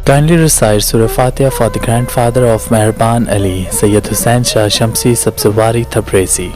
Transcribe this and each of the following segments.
Kindly recite Surah Fatiha for the grandfather of Mehraban Ali, Sayyid Hussain Shah Shamsi Sabzwari Tabrizi.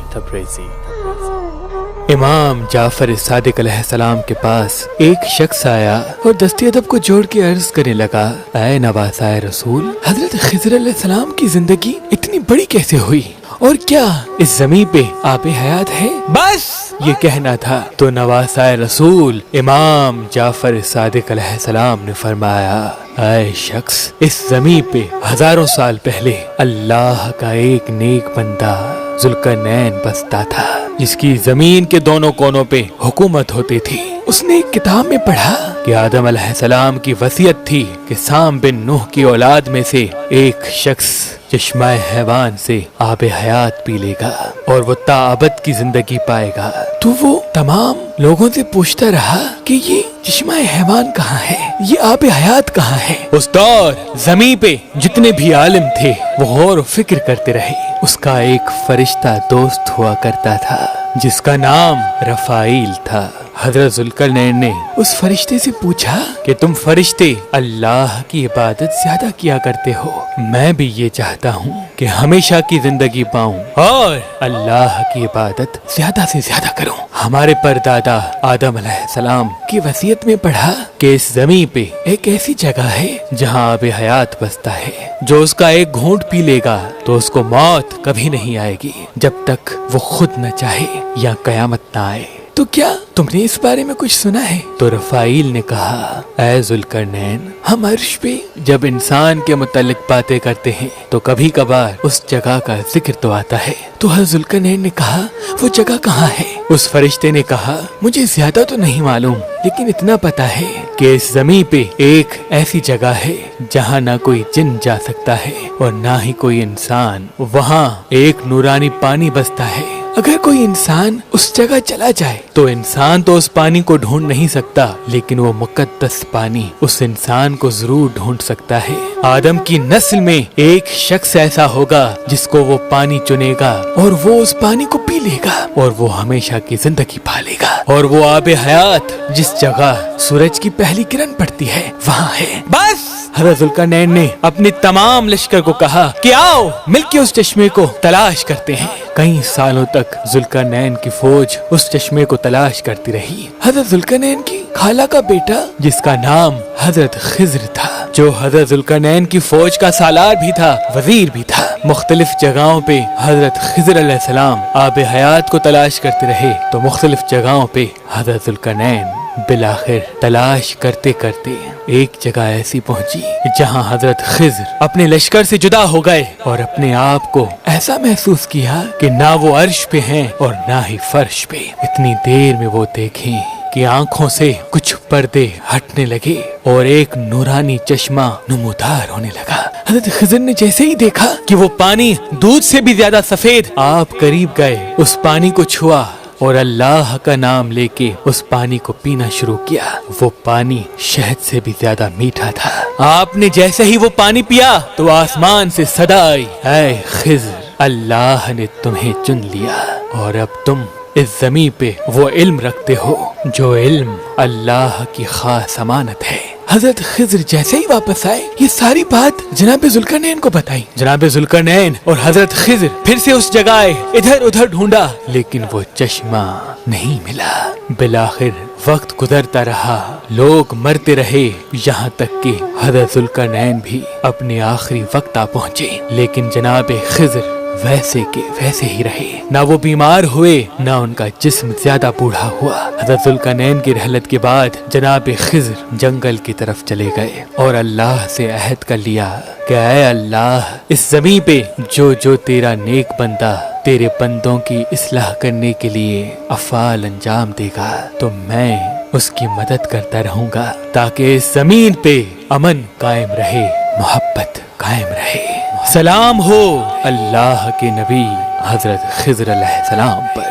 امام جعفر صادق علیہ السلام کے پاس ایک شخص آیا اور دستی ادب کو جوڑ کے عرض کرنے لگا، اے نواسائے رسول، حضرت خضر علیہ السلام کی زندگی اتنی بڑی کیسے ہوئی، اور کیا اس زمین پہ آب حیات ہے؟ بس یہ کہنا تھا تو نواسائے رسول امام جعفر صادق علیہ السلام نے فرمایا، اے شخص، اس زمین پہ ہزاروں سال پہلے اللہ کا ایک نیک بندہ ذوالقرنین بستا تھا، جس کی زمین کے دونوں کونوں پہ حکومت ہوتی تھی۔ اس نے ایک کتاب میں پڑھا کہ آدم علیہ السلام کی وصیت تھی کہ سام بن نوح کی اولاد میں سے ایک شخص چشمہ حیوان سے آب حیات پی لے گا اور وہ تابد کی زندگی پائے گا۔ تو وہ تمام لوگوں سے پوچھتا رہا کہ یہ چشمہ حیوان کہاں ہے، یہ آب حیات کہاں ہے؟ اس دور زمین پہ جتنے بھی عالم تھے وہ غور و فکر کرتے رہے۔ اس کا ایک فرشتہ دوست ہوا کرتا تھا جس کا نام رفائیل تھا۔ حضرت ذوالقرنین نے اس فرشتے سے پوچھا کہ تم فرشتے اللہ کی عبادت زیادہ کیا کرتے ہو، میں بھی یہ چاہتا ہوں کہ ہمیشہ کی زندگی پاؤں اور اللہ کی عبادت زیادہ سے زیادہ کروں۔ ہمارے پردادا آدم علیہ السلام کی وصیت میں پڑھا کہ اس زمین پہ ایک ایسی جگہ ہے جہاں آب حیات بستا ہے، جو اس کا ایک گھونٹ پی لے گا تو اس کو موت کبھی نہیں آئے گی جب تک وہ خود نہ چاہے یا قیامت نہ آئے۔ تو کیا تم نے اس بارے میں کچھ سنا ہے؟ تو رفائیل نے کہا، اے ذوالقرنین، ہم عرش پہ جب انسان کے متعلق باتیں کرتے ہیں تو کبھی کبھار اس جگہ کا ذکر تو آتا ہے۔ تو حضرت ذوالقرنین نے کہا، وہ جگہ کہاں ہے؟ اس فرشتے نے کہا، مجھے زیادہ تو نہیں معلوم، لیکن اتنا پتا ہے کہ اس زمین پہ ایک ایسی جگہ ہے جہاں نہ کوئی جن جا سکتا ہے اور نہ ہی کوئی انسان۔ وہاں ایک نورانی پانی بستا ہے۔ اگر کوئی انسان اس جگہ چلا جائے تو انسان تو اس پانی کو ڈھونڈ نہیں سکتا، لیکن وہ مقدس پانی اس انسان کو ضرور ڈھونڈ سکتا ہے۔ آدم کی نسل میں ایک شخص ایسا ہوگا جس کو وہ پانی چنے گا اور وہ اس پانی کو پی لے گا اور وہ ہمیشہ کی زندگی پا لے گا، اور وہ آب حیات جس جگہ سورج کی پہلی کرن پڑتی ہے وہاں ہے۔ بس حضرت ذوالقرنین نے اپنے تمام لشکر کو کہا کہ آؤ مل کے اس چشمے کو تلاش کرتے ہیں۔ کئی سالوں تک ذوالقرنین کی فوج اس چشمے کو تلاش کرتی رہی۔ حضرت ذوالقرنین کی خالہ کا بیٹا جس کا نام حضرت خضر تھا، جو حضرت ذوالقرنین کی فوج کا سالار بھی تھا، وزیر بھی تھا، مختلف جگہوں پہ حضرت خضر علیہ السلام آب حیات کو تلاش کرتے رہے تو مختلف جگہوں پہ حضرت ذوالقرنین بالآخر تلاش کرتے کرتے ایک جگہ ایسی پہنچی جہاں حضرت خضر اپنے لشکر سے جدا ہو گئے اور اپنے آپ کو ایسا محسوس کیا کہ نہ وہ عرش پہ ہیں اور نہ ہی فرش پہ۔ اتنی دیر میں وہ دیکھیں کہ آنکھوں سے کچھ پردے ہٹنے لگے اور ایک نورانی چشمہ نمودار ہونے لگا۔ حضرت خضر نے جیسے ہی دیکھا کہ وہ پانی دودھ سے بھی زیادہ سفید، آپ قریب گئے، اس پانی کو چھوا اور اللہ کا نام لے کے اس پانی کو پینا شروع کیا۔ وہ پانی شہد سے بھی زیادہ میٹھا تھا۔ آپ نے جیسے ہی وہ پانی پیا تو آسمان سے صدا آئی، اے خضر، اللہ نے تمہیں چن لیا اور اب تم اس زمین پہ وہ علم رکھتے ہو جو علم اللہ کی خاص امانت ہے۔ حضرت خضر جیسے ہی واپس آئے یہ ساری بات جناب ذوالقرنین کو بتائی۔ جناب ذوالقرنین اور حضرت خضر پھر سے اس جگہ آئے، ادھر ادھر ڈھونڈا لیکن وہ چشمہ نہیں ملا۔ بالآخر وقت گزرتا رہا، لوگ مرتے رہے، یہاں تک کہ حضرت ذوالقرنین بھی اپنے آخری وقت آ پہنچے، لیکن جناب خضر ویسے کے ویسے ہی رہے، نہ وہ بیمار ہوئے نہ ان کا جسم زیادہ بوڑھا ہوا۔ حضرت ذوالقرنین کی رحلت کے بعد جناب خضر جنگل کی طرف چلے گئے اور اللہ سے عہد کر لیا کہ اے اللہ، اس زمین پہ جو جو تیرا نیک بندہ تیرے بندوں کی اصلاح کرنے کے لیے افعال انجام دے گا تو میں اس کی مدد کرتا رہوں گا تاکہ اس زمین پہ امن قائم رہے، محبت قائم رہے۔ سلام ہو اللہ کے نبی حضرت خضر علیہ السلام پر۔